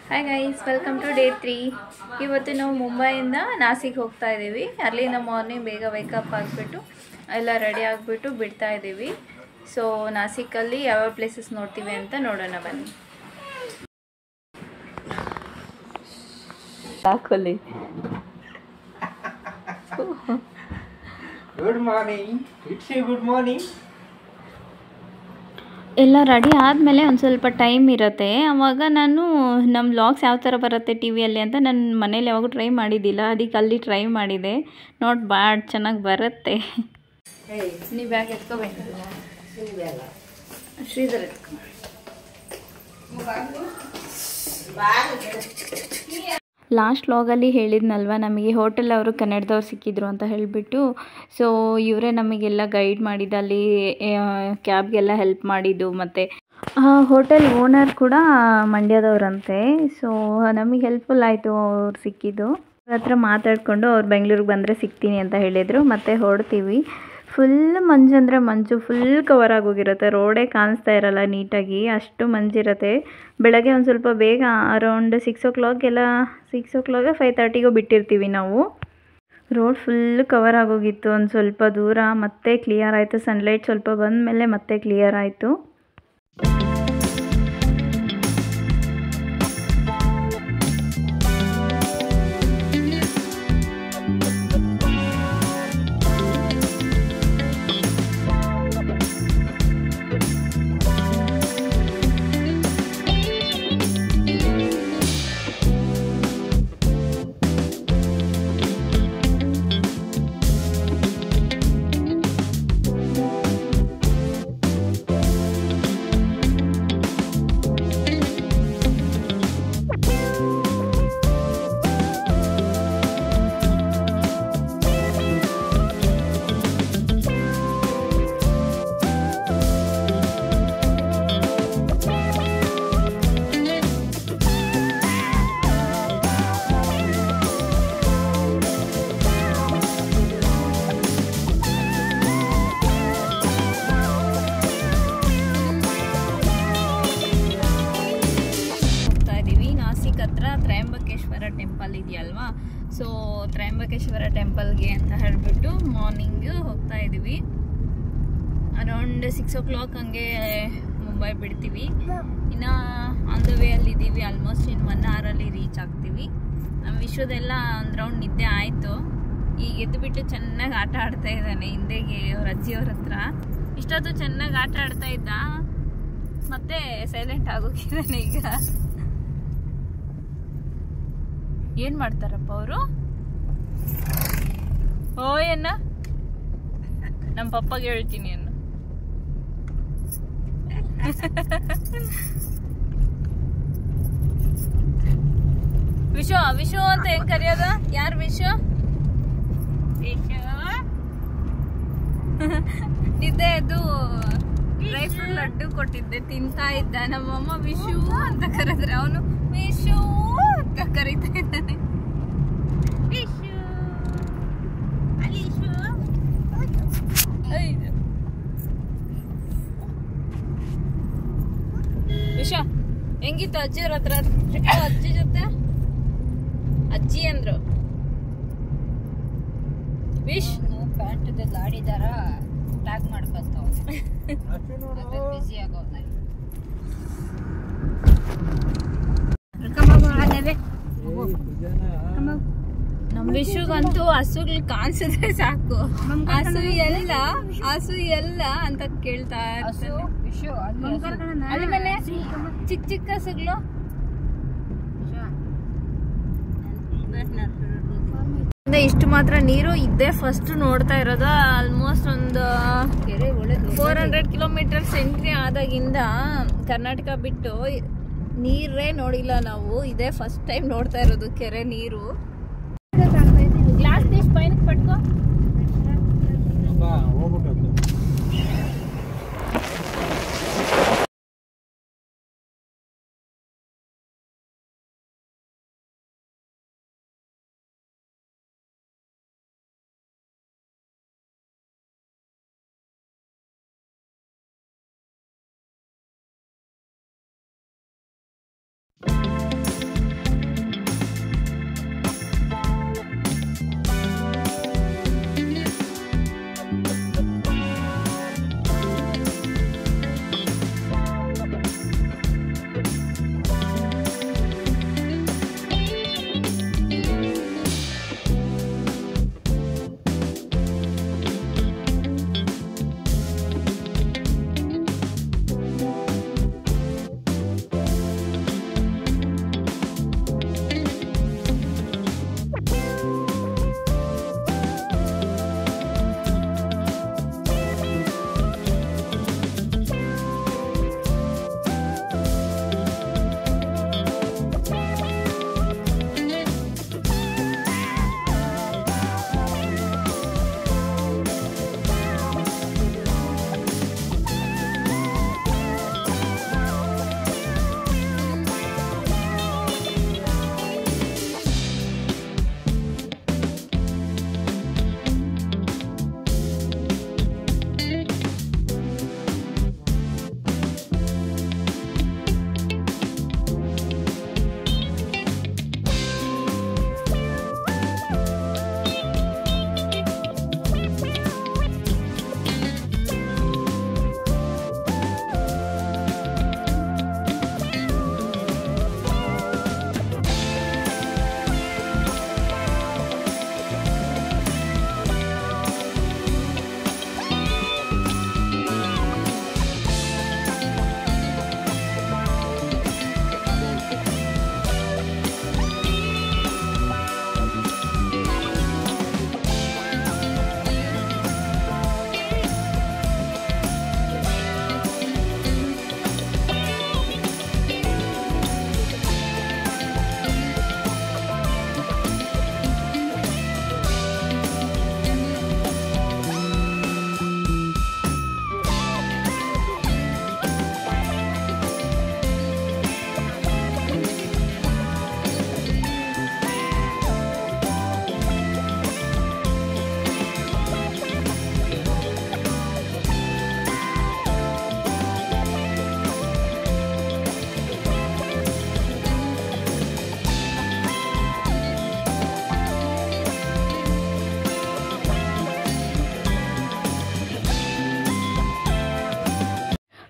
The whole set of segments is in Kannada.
Hi guys, welcome to day 3. ಇವತ್ತು ನಾವು ಮುಂಬೈಯಿಂದ ನಾಸಿಕ್ ಹೋಗ್ತಾ ಇದ್ದೀವಿ. ಅಲ್ಲಿಂದ ಮಾರ್ನಿಂಗ್ ಬೇಗ ವೇಕಪ್ ಆಗಿಬಿಟ್ಟು ಎಲ್ಲ ರೆಡಿ ಆಗಿಬಿಟ್ಟು ಬಿಡ್ತಾ ಇದ್ದೀವಿ. ಸೊ ನಾಸಿಕಲ್ಲಿ ಯಾವ್ಯಾವ ಪ್ಲೇಸಸ್ ನೋಡ್ತೀವಿ ಅಂತ ನೋಡೋಣ ಬನ್ನಿ. ಸಾಕಲ್ಲಿ good morning. It's a good morning. ಎಲ್ಲ ರೆಡಿ ಆದಮೇಲೆ ಒಂದು ಸ್ವಲ್ಪ ಟೈಮ್ ಇರುತ್ತೆ. ಆವಾಗ ನಾನು ನಮ್ಮ ವ್ಲಾಗ್ಸ್ ಯಾವ ಥರ ಬರುತ್ತೆ ಟಿ ವಿಯಲ್ಲಿ ಅಂತ ನಾನು ಮನೇಲಿ ಯಾವಾಗೂ ಟ್ರೈ ಮಾಡಿದ್ದಿಲ್ಲ. ಅದಕ್ಕೆ ಅಲ್ಲಿ ಟ್ರೈ ಮಾಡಿದೆ. ನಾಟ್ ಬ್ಯಾಡ್, ಚೆನ್ನಾಗಿ ಬರುತ್ತೆ. ನೀವು ಬ್ಯಾಗ್ ಎತ್ಕೋಬೇಕಲ್ಲ, ಶ್ರೀಧರ್ ಎತ್ಕೊ. ಲಾಸ್ಟ್ ವ್ಲಾಗಲ್ಲಿ ಹೇಳಿದ್ನಲ್ವ, ನಮಗೆ ಹೋಟೆಲ್ ಅವರು ಕನ್ನಡದವ್ರು ಸಿಕ್ಕಿದ್ರು ಅಂತ ಹೇಳಿಬಿಟ್ಟು. ಸೊ ಇವರೇ ನಮಗೆಲ್ಲ ಗೈಡ್ ಮಾಡಿದ್ದು, ಅಲ್ಲಿ ಕ್ಯಾಬ್ಗೆಲ್ಲ ಹೆಲ್ಪ್ ಮಾಡಿದ್ದು. ಮತ್ತು ಹೋಟೆಲ್ ಓನರ್ ಕೂಡ ಮಂಡ್ಯದವ್ರಂತೆ. ಸೊ ನಮಗೆ ಹೆಲ್ಪ್ಫುಲ್ ಆಯಿತು ಅವ್ರು ಸಿಕ್ಕಿದ್ದು. ಅವ್ರ ಹತ್ರ ಮಾತಾಡಿಕೊಂಡು ಅವ್ರು ಬೆಂಗಳೂರಿಗೆ ಬಂದರೆ ಸಿಗ್ತೀನಿ ಅಂತ ಹೇಳಿದರು. ಮತ್ತು ಹೊರಡ್ತೀವಿ. ಫುಲ್ ಮಂಜು ಅಂದರೆ ಮಂಜು, ಫುಲ್ ಕವರ್ ಆಗೋಗಿರುತ್ತೆ. ರೋಡೇ ಕಾಣಿಸ್ತಾ ಇರಲ್ಲ ನೀಟಾಗಿ, ಅಷ್ಟು ಮಂಜಿರುತ್ತೆ. ಬೆಳಗ್ಗೆ ಒಂದು ಸ್ವಲ್ಪ ಬೇಗ ಅರೌಂಡ್ 6 o'clockಗೆಲ್ಲ 5:30ಗೋ ಬಿಟ್ಟಿರ್ತೀವಿ ನಾವು. ರೋಡ್ ಫುಲ್ ಕವರ್ ಆಗೋಗಿತ್ತು. ಒಂದು ಸ್ವಲ್ಪ ದೂರ ಮತ್ತೆ ಕ್ಲಿಯರ್ ಆಯಿತು. ಸನ್ಲೈಟ್ ಸ್ವಲ್ಪ ಬಂದ ಮೇಲೆ ಮತ್ತೆ ಕ್ಲಿಯರ್ ಆಯಿತು. ತ್ರಯಂಬಕೇಶ್ವರ ಟೆಂಪಲ್ ಇದೆಯಲ್ವಾ, ಸೊ ತ್ರಯಂಬಕೇಶ್ವರ ಟೆಂಪಲ್ಗೆ ಅಂತ ಹೇಳಿಬಿಟ್ಟು ಮಾರ್ನಿಂಗ್ ಹೋಗ್ತಾ ಇದ್ದೀವಿ. ಅರೌಂಡ್ 6 o'clock ಹಂಗೆ ಮುಂಬೈ ಬಿಡ್ತೀವಿ. ಇನ್ನು ಆನ್ ದ ವೇ ಅಲ್ಲಿ ಇದ್ದೀವಿ. ಆಲ್ಮೋಸ್ಟ್ ಇನ್ನು 1 hour ರೀಚ್ ಆಗ್ತೀವಿ. ನಮ್ಮ ವಿಶ್ವದೆಲ್ಲ ಒಂದು ರೌಂಡ್ ನಿದ್ದೆ ಆಯಿತು. ಈಗ ಎದ್ದುಬಿಟ್ಟು ಚೆನ್ನಾಗಿ ಆಟ ಆಡ್ತಾ ಇದ್ದಾನೆ ಹಿಂದೆಗೆ ಅವ್ರ ಅಜ್ಜಿಯವ್ರ ಹತ್ರ. ಇಷ್ಟೊತ್ತು ಚೆನ್ನಾಗಿ ಆಟ ಆಡ್ತಾ ಇದ್ದ, ಮತ್ತೆ ಸೈಲೆಂಟ್ ಆಗೋಗಿದ್ದಾನೆ. ಈಗ ಏನ್ ಮಾಡ್ತಾರಪ್ಪ ಅವರು? ಓ ಏನ, ನಮ್ಮ ಪಪ್ಪಗೆ ಹೇಳ್ತೀನಿ ಅನ್ನ. ವಿಶು ವಿಶು ಅಂತ ಹೆಂಗ್ ಕರೆಯೋದು? ಯಾರು ವಿಶು? ನಿದ್ದೆ ಎದ್ದು ಡ್ರೈ ಫ್ರೂಟ್ ಲಡ್ಡು ಕೊಟ್ಟಿದ್ದೆ, ತಿಂತಾ ಇದ್ದ. ನಮ್ಮಮ್ಮ ವಿಶು ಅಂತ ಕರೆದ್ರೆ ಅವನು ವಿಶು ಅಂತ ಕರೀತಾ ಇದ್ದಾನೆ. ವಿಶ ಹೆಂಗಿತ್ತು ಅಜ್ಜಿಯವ್ರ ಹತ್ರ? ಅಜ್ಜಿ ಜೊತೆ ಅಜ್ಜಿ ಅಂದ್ರು ವಿಶ್ ಪ್ಯಾಂಟ್ ಗಾಡಿದಾರ ಟ್ಯಾಗ್ ಮಾಡ್ಕೊಂತ ಬಿಸಿ ಆಗೋದ. ನಮ್ ವಿಶ್ವಗಂತೂ ಹಸುಗಳು ಕಾಣಿಸಿದ್ರೆ ಸಾಕು, ಹಸು ಎಲ್ಲ ಅಂತ ಕೇಳ್ತಾ ಇರ್ತಾನೆ. ಅಲ್ಲಿ ಮೇಲೆ ಚಿಕ್ಕ ಚಿಕ್ಕ ಹಸುಗಳು. ಇಷ್ಟು ಮಾತ್ರ ನೀರು ಇದ್ದೇ ಫಸ್ಟ್ ನೋಡ್ತಾ ಇರೋದು. ಆಲ್ಮೋಸ್ಟ್ ಒಂದು 400 kilometers ಎಂಟ್ರಿ ಆದಾಗಿಂದ ಕರ್ನಾಟಕ ಬಿಟ್ಟು ನೀರೇ ನೋಡಿಲ್ಲ ನಾವು. ಇದೇ ಫಸ್ಟ್ ಟೈಮ್ ನೋಡ್ತಾ ಇರೋದು ಕೆರೆ ನೀರು. ಗ್ಲಾಸ್ ಎಷ್ಟು ಪೈನಕ್ಕೆ ಪಟ್ಕೋ.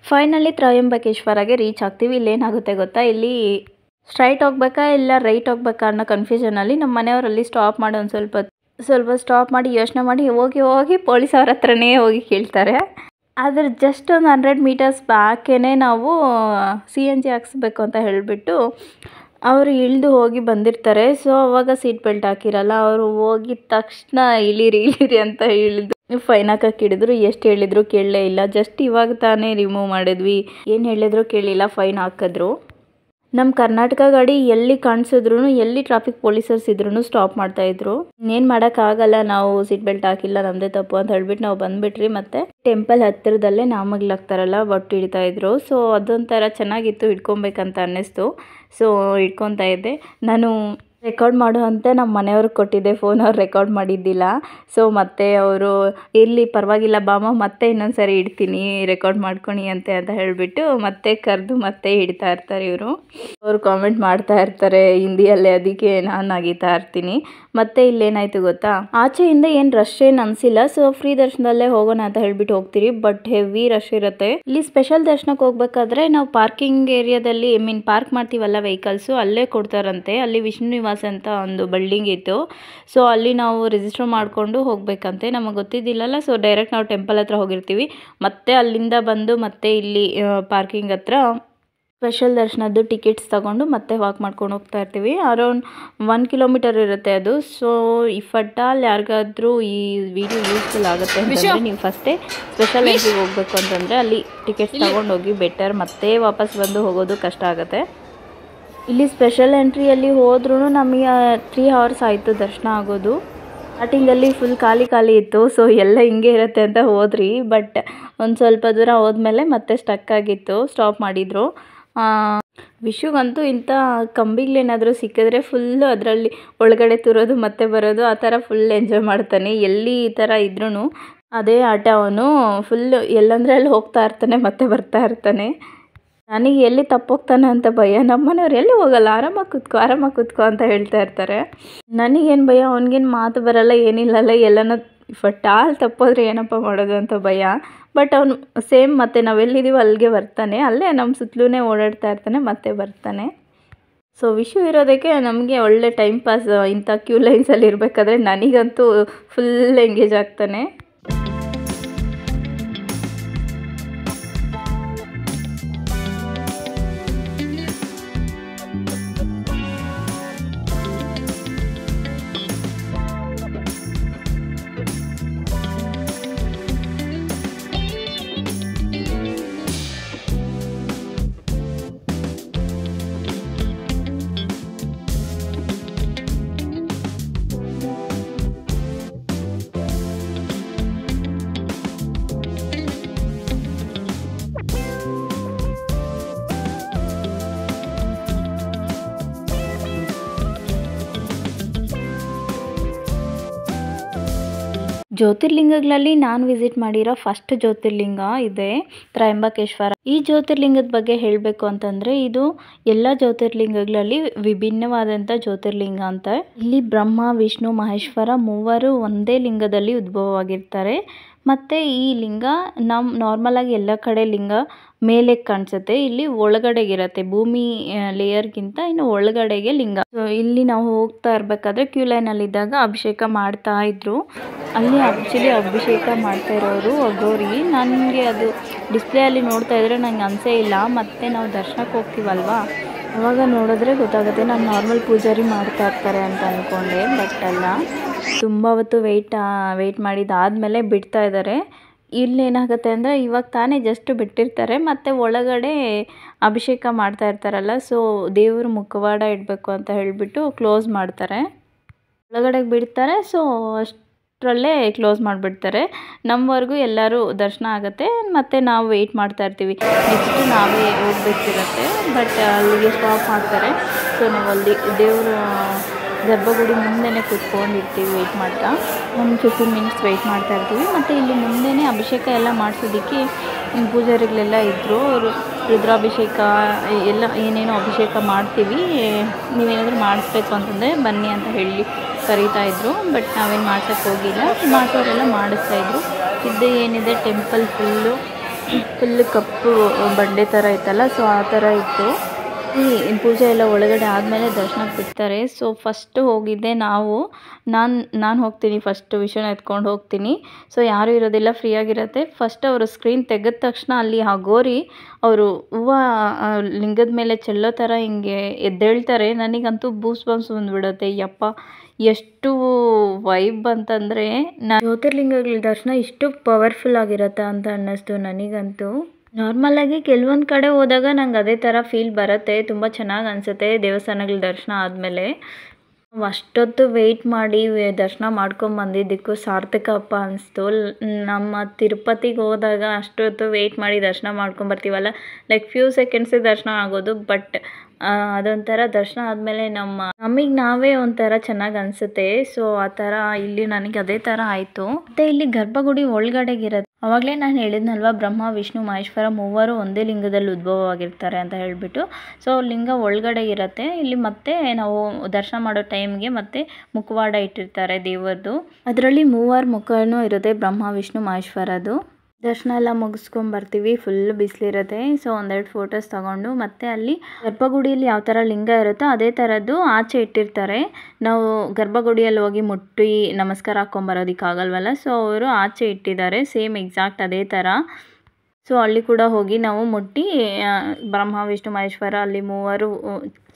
ಫೈನಲಿ ತ್ರಯಂಬಕೇಶ್ವರಗೆ ರೀಚ್ ಆಗ್ತೀವಿ. ಇಲ್ಲೇನಾಗುತ್ತೆ ಗೊತ್ತಾ, ಇಲ್ಲಿ ಸ್ಟ್ರೈಟ್ ಹೋಗ್ಬೇಕಾ ಇಲ್ಲ ರೈಟ್ ಹೋಗ್ಬೇಕಾ ಅನ್ನೋ ಕನ್ಫ್ಯೂಷನಲ್ಲಿ ನಮ್ಮ ಮನೆಯವರಲ್ಲಿ ಸ್ಟಾಪ್ ಮಾಡಿ ಒಂದು ಸ್ವಲ್ಪ ಸ್ಟಾಪ್ ಮಾಡಿ ಯೋಚನೆ ಮಾಡಿ ಹೋಗಿ ಪೊಲೀಸ್ ಅವ್ರ ಹತ್ರನೇ ಹೋಗಿ ಕೇಳ್ತಾರೆ. ಅದ್ರ ಜಸ್ಟ್ ಒಂದು 100 ಮೀಟರ್ಸ್ ಬ್ಯಾಕೇ ನಾವು CNG ಹಾಕ್ಸ್ಬೇಕು ಅಂತ ಹೇಳಿಬಿಟ್ಟು ಅವರು ಇಳಿದು ಹೋಗಿ ಬಂದಿರ್ತಾರೆ. ಸೊ ಅವಾಗ ಸೀಟ್ ಬೆಲ್ಟ್ ಹಾಕಿರಲ್ಲ. ಅವರು ಹೋಗಿದ ತಕ್ಷಣ ಇಳಿರಿ ಅಂತ ಹೇಳಿದ್ರು. ಫೈನ್ ಹಾಕಕ್ಕೆ ಹಿಡಿದ್ರು. ಎಷ್ಟು ಹೇಳಿದ್ರು ಕೇಳಲೇ ಇಲ್ಲ. ಜಸ್ಟ್ ಇವಾಗ ತಾನೇ ರಿಮೂವ್ ಮಾಡಿದ್ವಿ, ಏನು ಹೇಳಿದ್ರು ಕೇಳಿಲ್ಲ, ಫೈನ್ ಹಾಕಿದ್ರು. ನಮ್ಮ ಕರ್ನಾಟಕ ಗಾಡಿ ಎಲ್ಲಿ ಕಾಣಿಸಿದ್ರು, ಎಲ್ಲಿ ಟ್ರಾಫಿಕ್ ಪೊಲೀಸರ್ಸ್ ಇದ್ರೂ ಸ್ಟಾಪ್ ಮಾಡ್ತಾಯಿದ್ರು. ಏನು ಮಾಡೋಕ್ಕಾಗಲ್ಲ, ನಾವು ಸೀಟ್ ಬೆಲ್ಟ್ ಹಾಕಿಲ್ಲ, ನಮ್ಮದೇ ತಪ್ಪು ಅಂತ ಹೇಳ್ಬಿಟ್ಟು ನಾವು ಬಂದುಬಿಟ್ರಿ. ಮತ್ತು ಟೆಂಪಲ್ ಹತ್ತಿರದಲ್ಲೇ ನಾಮಗ್ಲಾಗ್ತಾರಲ್ಲ, ಬೊಟ್ಟು ಹಿಡ್ತಾಯಿದ್ರು. ಸೊ ಅದೊಂಥರ ಚೆನ್ನಾಗಿತ್ತು, ಹಿಡ್ಕೊಬೇಕಂತ ಅನ್ನಿಸ್ತು. ಸೊ ಹಿಡ್ಕೊತಾ ಇದ್ದೆ. ನಾನು ರೆಕಾರ್ಡ್ ಮಾಡುವಂತೆ ನಮ್ಮ ಮನೆಯವ್ರಿಗೆ ಕೊಟ್ಟಿದ್ದೆ, ಫೋನ್ ಅವ್ರು ರೆಕಾರ್ಡ್ ಮಾಡಿದ್ದಿಲ್ಲ. ಸೊ ಮತ್ತೆ ಅವರು ಇರಲಿ ಪರವಾಗಿಲ್ಲ ಬಾಮ, ಮತ್ತೆ ಇನ್ನೊಂದು ಸರಿ ಇಡ್ತೀನಿ, ರೆಕಾರ್ಡ್ ಮಾಡ್ಕೊಳಿ ಅಂತ ಹೇಳಿಬಿಟ್ಟು ಮತ್ತೆ ಕರೆದು ಮತ್ತೆ ಇಡ್ತಾ ಇರ್ತಾರೆ ಇವರು. ಅವರು ಕಾಮೆಂಟ್ ಮಾಡ್ತಾ ಇರ್ತಾರೆ ಹಿಂದಿಯಲ್ಲೇ, ಅದಕ್ಕೆ ನಾನು ಅಗಿತಾ ಇರ್ತೀನಿ. ಮತ್ತು ಇಲ್ಲೇನಾಯಿತು ಗೊತ್ತಾ, ಆಚೆಯಿಂದ ಏನು ರಶ್ ಏನು ಅನಿಸಿಲ್ಲ. ಸೊ ಫ್ರೀ ದರ್ಶನದಲ್ಲೇ ಹೋಗೋಣ ಅಂತ ಹೇಳ್ಬಿಟ್ಟು ಹೋಗ್ತೀರಿ, ಬಟ್ ಹೆವಿ ರಶ್ ಇರುತ್ತೆ. ಇಲ್ಲಿ ಸ್ಪೆಷಲ್ ದರ್ಶನಕ್ಕೆ ಹೋಗ್ಬೇಕಾದ್ರೆ ನಾವು ಪಾರ್ಕಿಂಗ್ ಏರಿಯಾದಲ್ಲಿ ಪಾರ್ಕ್ ಮಾಡ್ತೀವಲ್ಲ ವೆಹಿಕಲ್ಸು, ಅಲ್ಲೇ ಕೊಡ್ತಾರಂತೆ. ಅಲ್ಲಿ ವಿಷ್ಣು ನಿವಾಸ ಅಂತ ಒಂದು ಬಿಲ್ಡಿಂಗ್ ಇತ್ತು. ಸೊ ಅಲ್ಲಿ ನಾವು ರಿಜಿಸ್ಟರ್ ಮಾಡಿಕೊಂಡು ಹೋಗಬೇಕಂತೆ. ನಮಗೆ ಗೊತ್ತಿದ್ದಿಲ್ಲಲ್ಲ. ಸೊ ಡೈರೆಕ್ಟ್ ನಾವು ಟೆಂಪಲ್ ಹತ್ರ ಹೋಗಿರ್ತೀವಿ, ಮತ್ತೆ ಅಲ್ಲಿಂದ ಬಂದು ಮತ್ತೆ ಇಲ್ಲಿ ಪಾರ್ಕಿಂಗ್ ಹತ್ರ ಸ್ಪೆಷಲ್ ದರ್ಶನದ್ದು ಟಿಕೆಟ್ಸ್ ತಗೊಂಡು ಮತ್ತೆ ವಾಕ್ ಮಾಡ್ಕೊಂಡು ಹೋಗ್ತಾ ಇರ್ತೀವಿ. ಅರೌಂಡ್ 1 ಕಿಲೋಮೀಟರ್ ಇರುತ್ತೆ ಅದು. ಸೊ ಇಫ್ ಅಟ್ಟಾಲ್ ಯಾರಿಗಾದ್ರೂ ಈ ವಿಡಿಯೋ ಯೂಸ್ಫುಲ್ ಆಗುತ್ತೆ ಅಂತಂದರೆ ನೀವು ಫಸ್ಟೇ ಸ್ಪೆಷಲ್ ಎಂಟ್ರಿಗೆ ಹೋಗಬೇಕು ಅಂತಂದರೆ ಅಲ್ಲಿ ಟಿಕೆಟ್ಸ್ ತಗೊಂಡೋಗಿ ಬೆಟರ್. ಮತ್ತೆ ವಾಪಸ್ ಬಂದು ಹೋಗೋದು ಕಷ್ಟ ಆಗುತ್ತೆ. ಇಲ್ಲಿ ಸ್ಪೆಷಲ್ ಎಂಟ್ರಿಯಲ್ಲಿ ಹೋದ್ರೂ ನಮಗೆ 3 ಅವರ್ಸ್ ಆಯಿತು ದರ್ಶನ ಆಗೋದು. ಸ್ಟಾರ್ಟಿಂಗಲ್ಲಿ ಫುಲ್ ಖಾಲಿ ಇತ್ತು. ಸೊ ಎಲ್ಲ ಹಿಂಗೆ ಇರುತ್ತೆ ಅಂತ ಹೋದ್ರಿ, ಬಟ್ ಒಂದು ಸ್ವಲ್ಪ ದೂರ ಹೋದ್ಮೇಲೆ ಮತ್ತೆ ಸ್ಟಕ್ ಆಗಿತ್ತು, ಸ್ಟಾಪ್ ಮಾಡಿದರು. ವಿಶುಗಂತೂ ಇಂಥ ಕಂಬಿಗಳೇನಾದರೂ ಸಿಕ್ಕಿದ್ರೆ ಫುಲ್ಲು ಅದರಲ್ಲಿ ಒಳಗಡೆ ತುರೋದು ಮತ್ತೆ ಬರೋದು, ಆ ಥರ ಫುಲ್ ಎಂಜಾಯ್ ಮಾಡ್ತಾನೆ. ಎಲ್ಲಿ ಈ ಥರ ಇದ್ರೂ ಅದೇ ಆಟ ಅವನು. ಫುಲ್ಲು ಎಲ್ಲಂದರೆ ಅಲ್ಲಿ ಹೋಗ್ತಾ ಇರ್ತಾನೆ, ಮತ್ತೆ ಬರ್ತಾ ಇರ್ತಾನೆ. ನನಗೆ ಎಲ್ಲಿ ತಪ್ಪೋಗ್ತಾನೆ ಅಂತ ಭಯ. ನಮ್ಮನೆಯವ್ರು ಎಲ್ಲಿ ಹೋಗಲ್ಲ, ಆರಾಮಾಗಿ ಕೂತ್ಕೋ ಅಂತ ಹೇಳ್ತಾ ಇರ್ತಾರೆ. ನನಗೇನು ಭಯ, ಅವ್ನಿಗೇನು ಮಾತು ಬರಲ್ಲ, ಏನಿಲ್ಲಲ್ಲ, ಎಲ್ಲನೂ ಫಟಾಲ್ ತಪ್ಪೋದ್ರೆ ಏನಪ್ಪ ಮಾಡೋದು ಅಂತ ಭಯ. ಬಟ್ ಅವನು ಸೇಮ್ ಮತ್ತೆ ನಾವೆಲ್ಲಿದ್ದೀವೋ ಅಲ್ಲಿಗೆ ಬರ್ತಾನೆ, ಅಲ್ಲೇ ನಮ್ಮ ಸುತ್ತಲೂ ಓಡಾಡ್ತಾ ಇರ್ತಾನೆ, ಮತ್ತೆ ಬರ್ತಾನೆ. ಸೊ ವಿಷು ಇರೋದಕ್ಕೆ ನಮಗೆ ಒಳ್ಳೆ ಟೈಮ್ ಪಾಸ್. ಇಂಥ ಕ್ಯೂ ಲೈನ್ಸಲ್ಲಿ ಇರಬೇಕಾದ್ರೆ ನನಗಂತೂ ಫುಲ್ ಎಂಗೇಜ್ ಆಗ್ತಾನೆ. ಜ್ಯೋತಿರ್ಲಿಂಗಗಳಲ್ಲಿ ನಾನು ವಿಸಿಟ್ ಮಾಡಿರೋ ಫಸ್ಟ್ ಜ್ಯೋತಿರ್ಲಿಂಗ ಇದೆ ತ್ರಯಂಬಕೇಶ್ವರ. ಈ ಜ್ಯೋತಿರ್ಲಿಂಗದ ಬಗ್ಗೆ ಹೇಳಬೇಕು ಅಂತಂದರೆ ಇದು ಎಲ್ಲ ಜ್ಯೋತಿರ್ಲಿಂಗಗಳಲ್ಲಿ ವಿಭಿನ್ನವಾದಂಥ ಜ್ಯೋತಿರ್ಲಿಂಗ ಅಂತ. ಇಲ್ಲಿ ಬ್ರಹ್ಮ ವಿಷ್ಣು ಮಹೇಶ್ವರ ಮೂವರು ಒಂದೇ ಲಿಂಗದಲ್ಲಿ ಉದ್ಭವವಾಗಿರ್ತಾರೆ. ಮತ್ತು ಈ ಲಿಂಗ ನಾರ್ಮಲಾಗಿ ಎಲ್ಲ ಕಡೆ ಲಿಂಗ ಮೇಲೆ ಕಾಣಿಸುತ್ತೆ, ಇಲ್ಲಿ ಒಳಗಡೆಗಿರುತ್ತೆ, ಭೂಮಿ ಲೇಯರ್ಗಿಂತ ಇನ್ನು ಒಳಗಡೆಗೆ ಲಿಂಗ. ಸೊ ಇಲ್ಲಿ ನಾವು ಹೋಗ್ತಾ ಇರಬೇಕಾದ್ರೆ ಕ್ಯೂ ಲೈನಲ್ಲಿದ್ದಾಗ ಅಭಿಷೇಕ ಮಾಡ್ತಾ ಇದ್ರು. ಅಲ್ಲಿ ಆ್ಯಕ್ಚುಲಿ ಅಭಿಷೇಕ ಮಾಡ್ತಾ ಇರೋರು ಅಘೋರಿ. ನನಗೆ ಅದು ಡಿಸ್ಪ್ಲೇಯಲ್ಲಿ ನೋಡ್ತಾ ಇದ್ರೆ ನಂಗೆ ಅನಿಸೇ ಇಲ್ಲ. ಮತ್ತು ನಾವು ದರ್ಶನಕ್ಕೆ ಹೋಗ್ತೀವಲ್ವಾ, ಅವಾಗ ನೋಡಿದ್ರೆ ಗೊತ್ತಾಗುತ್ತೆ ನಾನು ನಾರ್ಮಲ್ ಪೂಜಾರಿ ಮಾಡ್ತಾ ಇರ್ತಾರೆ ಅಂತ ಅಂದ್ಕೊಂಡೆ. ಬಟ್ ಅಲ್ಲ, ತುಂಬ ಹೊತ್ತು ವೆಯ್ಟ್ ಮಾಡಿದ್ದಾದಮೇಲೆ ಬಿಡ್ತಾ ಇದ್ದಾರೆ. ಇಲ್ಲೇನಾಗುತ್ತೆ ಅಂದರೆ ಇವಾಗ ತಾನೇ ಜಸ್ಟ್ ಬಿಟ್ಟಿರ್ತಾರೆ, ಮತ್ತು ಒಳಗಡೆ ಅಭಿಷೇಕ ಮಾಡ್ತಾ ಇರ್ತಾರಲ್ಲ, ಸೊ ದೇವ್ರ ಮುಖವಾಡ ಇಡಬೇಕು ಅಂತ ಹೇಳಿಬಿಟ್ಟು ಕ್ಲೋಸ್ ಮಾಡ್ತಾರೆ. ಒಳಗಡೆಗೆ ಬಿಡ್ತಾರೆ, ಸೊ ಅಷ್ಟರಲ್ಲೇ ಕ್ಲೋಸ್ ಮಾಡಿಬಿಡ್ತಾರೆ. ನಮ್ಮವರೆಗೂ ಎಲ್ಲರೂ ದರ್ಶನ ಆಗುತ್ತೆ, ಮತ್ತು ನಾವು ವೆಯ್ಟ್ ಮಾಡ್ತಾ ಇರ್ತೀವಿ. ನೆಕ್ಸ್ಟ್ ನಾವೇ ಹೋಗ್ಬೇಕಿರುತ್ತೆ, ಬಟ್ ಅಲ್ಲಿಗೆ ಸ್ಟಾಪ್ ಮಾಡ್ತಾರೆ. ಸೊ ನಾವು ಅಲ್ಲಿ ದೇವ್ರ ಗರ್ಭಗುಡಿ ಮುಂದೆನೇ ಕೂತ್ಕೊಂಡಿರ್ತೀವಿ ವೆಯ್ಟ್ ಮಾಡ್ತಾ. ಒಂದು 15 ಮಿನಿಟ್ಸ್ ವೆಯ್ಟ್ ಮಾಡ್ತಾ ಇರ್ತೀವಿ. ಮತ್ತು ಇಲ್ಲಿ ಮುಂದೆನೇ ಅಭಿಷೇಕ ಎಲ್ಲ ಮಾಡಿಸೋದಕ್ಕೆ ಪೂಜಾರಿಗಳೆಲ್ಲ ಇದ್ದರು. ಅವರು ರುದ್ರಾಭಿಷೇಕ ಎಲ್ಲ ಏನೇನೋ ಅಭಿಷೇಕ ಮಾಡ್ತೀವಿ, ನೀವೇನಾದರೂ ಮಾಡಿಸ್ಬೇಕು ಅಂತಂದರೆ ಬನ್ನಿ ಅಂತ ಹೇಳಿ ಕರೀತಾಯಿದ್ರು. ಬಟ್ ನಾವೇನು ಮಾಡ್ಸೋಕ್ಕೆ ಹೋಗಿಲ್ಲ, ಮಾಡಿಸೋರೆಲ್ಲ ಮಾಡಿಸ್ತಾಯಿದ್ರು. ಇದು ಏನಿದೆ ಟೆಂಪಲ್ ಫುಲ್ಲು ಫುಲ್ ಕಪ್ಪು ಬಂಡೆ ಥರ ಇತ್ತಲ್ಲ, ಸೊ ಆ ಥರ ಇತ್ತು. ಈ ಪೂಜೆ ಎಲ್ಲ ಒಳಗಡೆ ಆದಮೇಲೆ ದರ್ಶನಕ್ಕೆ ಬಿಡ್ತಾರೆ. ಸೊ ಫಸ್ಟು ಹೋಗಿದ್ದೆ ನಾನು ಹೋಗ್ತೀನಿ, ಫಸ್ಟ್ ವಿಷಯನ ಎತ್ಕೊಂಡು ಹೋಗ್ತೀನಿ. ಸೊ ಯಾರೂ ಇರೋದಿಲ್ಲ, ಫ್ರೀಯಾಗಿರುತ್ತೆ. ಫಸ್ಟ್ ಅವರು ಸ್ಕ್ರೀನ್ ತೆಗೆದ ತಕ್ಷಣ ಅಲ್ಲಿ ಗೋರಿ ಅವರು ಹೂವು ಲಿಂಗದ ಮೇಲೆ ಚೆಲ್ಲೋ ಥರ ಹಿಂಗೆ ಎದ್ದೇಳ್ತಾರೆ. ನನಗಂತೂ ಬೂಸ್ ಬಂಪ್ಸ್ ಬಂದುಬಿಡುತ್ತೆ. ಯಪ್ಪ, ಎಷ್ಟು ವೈಬ್ ಅಂತಂದರೆ ಜ್ಯೋತಿರ್ಲಿಂಗಗಳ ದರ್ಶನ ಇಷ್ಟು ಪವರ್ಫುಲ್ ಆಗಿರುತ್ತೆ ಅಂತ ಅನ್ನಿಸ್ತು ನನಗಂತೂ. ನಾರ್ಮಲಾಗಿ ಕೆಲವೊಂದು ಕಡೆ ಹೋದಾಗ ನಂಗೆ ಅದೇ ಥರ ಫೀಲ್ ಬರುತ್ತೆ, ತುಂಬ ಚೆನ್ನಾಗಿ ಅನಿಸುತ್ತೆ ದೇವಸ್ಥಾನಗಳ ದರ್ಶನ ಆದಮೇಲೆ. ಅಷ್ಟೊತ್ತು ವೆಯ್ಟ್ ಮಾಡಿ ದರ್ಶನ ಮಾಡ್ಕೊಂಬಂದಿದ್ದಕ್ಕೂ ಸಾರ್ಥಕಪ್ಪ ಅನಿಸ್ತು. ನಮ್ಮ ತಿರುಪತಿಗೆ ಹೋದಾಗ ಅಷ್ಟೊತ್ತು ವೆಯ್ಟ್ ಮಾಡಿ ದರ್ಶನ ಮಾಡ್ಕೊಂಬರ್ತೀವಲ್ಲ, ಲೈಕ್ ಫ್ಯೂ ಸೆಕೆಂಡ್ಸಿಗೆ ದರ್ಶನ ಆಗೋದು. ಬಟ್ ಅದೊಂಥರ ದರ್ಶನ ಆದಮೇಲೆ ನಮಗೆ ನಾವೇ ಒಂಥರ ಚೆನ್ನಾಗಿ ಅನಿಸುತ್ತೆ. ಸೊ ಆ ಥರ ಇಲ್ಲಿ ನನಗೆ ಅದೇ ಥರ ಆಯಿತು. ಮತ್ತು ಇಲ್ಲಿ ಗರ್ಭಗುಡಿ ಒಳಗಡೆಗಿರುತ್ತೆ. ಆವಾಗಲೇ ನಾನು ಹೇಳಿದ್ನಲ್ವ, ಬ್ರಹ್ಮ ವಿಷ್ಣು ಮಹೇಶ್ವರ ಮೂವರು ಒಂದೇ ಲಿಂಗದಲ್ಲಿ ಉದ್ಭವವಾಗಿರ್ತಾರೆ ಅಂತ ಹೇಳಿಬಿಟ್ಟು. ಸೊ ಲಿಂಗ ಒಳಗಡೆ ಇರುತ್ತೆ. ಇಲ್ಲಿ ಮತ್ತೆ ನಾವು ದರ್ಶನ ಮಾಡೋ ಟೈಮ್ಗೆ ಮತ್ತೆ ಮುಖವಾಡ ಇಟ್ಟಿರ್ತಾರೆ ದೇವರದು. ಅದರಲ್ಲಿ ಮೂವರು ಮುಖನೂ ಇರುತ್ತೆ, ಬ್ರಹ್ಮ ವಿಷ್ಣು ಮಹೇಶ್ವರದು. ದರ್ಶನ ಎಲ್ಲ ಮುಗಿಸ್ಕೊಂಬರ್ತೀವಿ, ಫುಲ್ ಬಿಸಿಲಿರುತ್ತೆ. ಸೊ ಒಂದೆರಡು ಫೋಟೋಸ್ ತೊಗೊಂಡು ಮತ್ತೆ ಅಲ್ಲಿ ಗರ್ಭಗುಡಿಯಲ್ಲಿ ಯಾವ ಥರ ಲಿಂಗ ಇರುತ್ತೋ ಅದೇ ಥರದ್ದು ಆಚೆ ಇಟ್ಟಿರ್ತಾರೆ. ನಾವು ಗರ್ಭಗುಡಿಯಲ್ಲಿ ಹೋಗಿ ಮುಟ್ಟಿ ನಮಸ್ಕಾರ ಹಾಕ್ಕೊಂಬರೋದಕ್ಕಾಗಲ್ವಲ್ಲ, ಸೊ ಅವರು ಆಚೆ ಇಟ್ಟಿದ್ದಾರೆ ಸೇಮ್ ಎಕ್ಸಾಕ್ಟ್ ಅದೇ ಥರ. ಸೊ ಅಲ್ಲಿ ಕೂಡ ಹೋಗಿ ನಾವು ಮುಟ್ಟಿ ಬ್ರಹ್ಮ ವಿಷ್ಣು ಮಹೇಶ್ವರ ಅಲ್ಲಿ ಮೂವರು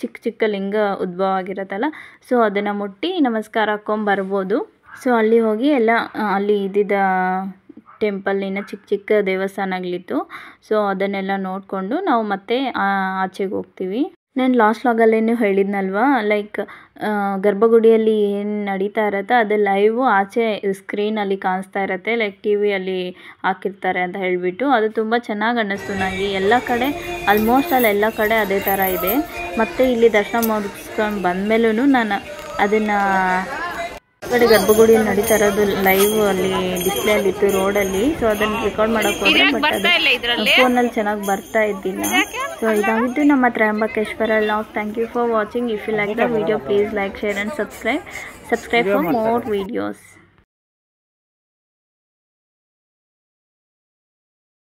ಚಿಕ್ಕ ಚಿಕ್ಕ ಲಿಂಗ ಉದ್ಭವ ಆಗಿರುತ್ತಲ್ಲ, ಸೊ ಅದನ್ನು ಮುಟ್ಟಿ ನಮಸ್ಕಾರ ಹಾಕ್ಕೊಂಬರ್ಬೋದು. ಸೊ ಅಲ್ಲಿ ಹೋಗಿ ಎಲ್ಲ ಅಲ್ಲಿ ಇದ್ದಿದ್ದ ಟೆಂಪಲ್ಲಿನ ಚಿಕ್ಕ ಚಿಕ್ಕ ದೇವಸ್ಥಾನಗಳಿತ್ತು. ಸೊ ಅದನ್ನೆಲ್ಲ ನೋಡಿಕೊಂಡು ನಾವು ಮತ್ತೆ ಆಚೆಗೆ ಹೋಗ್ತೀವಿ. ನಾನು ಲಾಸ್ಟ್ ಲಾಗಲ್ಲೇನು ಹೇಳಿದ್ನಲ್ವ, ಲೈಕ್ ಗರ್ಭಗುಡಿಯಲ್ಲಿ ಏನು ನಡೀತಾ ಇರುತ್ತೆ ಅದು ಲೈವು ಆಚೆ ಸ್ಕ್ರೀನಲ್ಲಿ ಕಾಣಿಸ್ತಾ ಇರುತ್ತೆ, ಲೈಕ್ ಟಿ ವಿಯಲ್ಲಿ ಹಾಕಿರ್ತಾರೆ ಅಂತ ಹೇಳಿಬಿಟ್ಟು. ಅದು ತುಂಬ ಚೆನ್ನಾಗಿ ಅನ್ನಿಸ್ತು ನನಗೆ. ಎಲ್ಲ ಕಡೆ ಆಲ್ಮೋಸ್ಟ್ ಎಲ್ಲ ಕಡೆ ಅದೇ ಥರ ಇದೆ. ಮತ್ತು ಇಲ್ಲಿ ದರ್ಶನ ಮುಗಿಸ್ಕೊಂಡು ಬಂದಮೇಲೂ ನಾನು ಅದನ್ನು ಕಡೆ ಗರ್ಭಗುಡಿಯಲ್ಲಿ ನಡೀತಾ ಇರೋದು ಲೈವ್ ಅಲ್ಲಿ ಡಿಸ್ಪ್ಲೇಯಲ್ಲಿತ್ತು ರೋಡಲ್ಲಿ. ಸೊ ಅದನ್ನು ರೆಕಾರ್ಡ್ ಮಾಡೋಕೆ ಹೋದರೆ ಬಟ್ ಅದು ಫೋನಲ್ಲಿ ಚೆನ್ನಾಗಿ ಬರ್ತಾ ಇದ್ದಿಲ್ಲ. ಸೊ ಇದಾಗಿದ್ದು ನಮ್ಮ Trimbakeshwar log. Thank you for watching. If you like the video please like, share and subscribe for more videos.